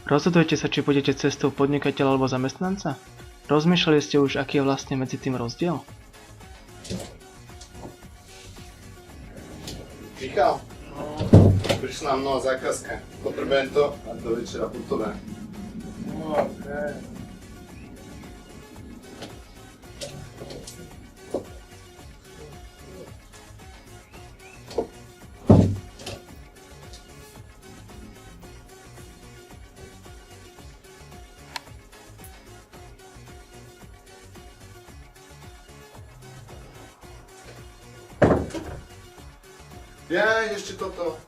Rozhodujete sa, či pôjdete cestou podnikateľa alebo zamestnanca? Rozmýšľali ste už, aký je vlastne medzi tým rozdiel? Michal, prišla nám nová zákazka. Potrebujem to a do večera putové. Okay. Ja, ešte toto.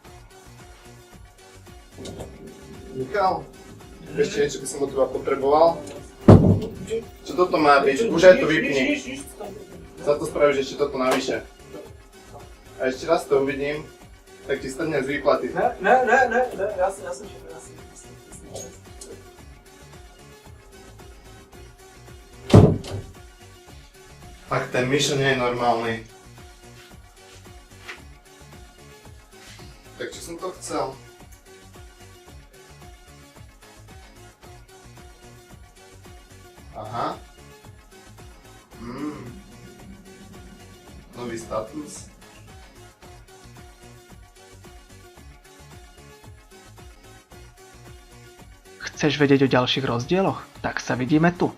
Michal, ešte niečo by som od teba potreboval. Čo toto má byť? Už aj to vypni. Za to spravíš ešte toto navyše. A ešte raz to uvidím, tak ti strhnem z výplaty. Ne, ja som Ach, ten Mišo nie je normálny. Tak čo som to chcel? Aha. Nový status. Chceš vedieť o ďalších rozdieloch? Tak sa vidíme tu.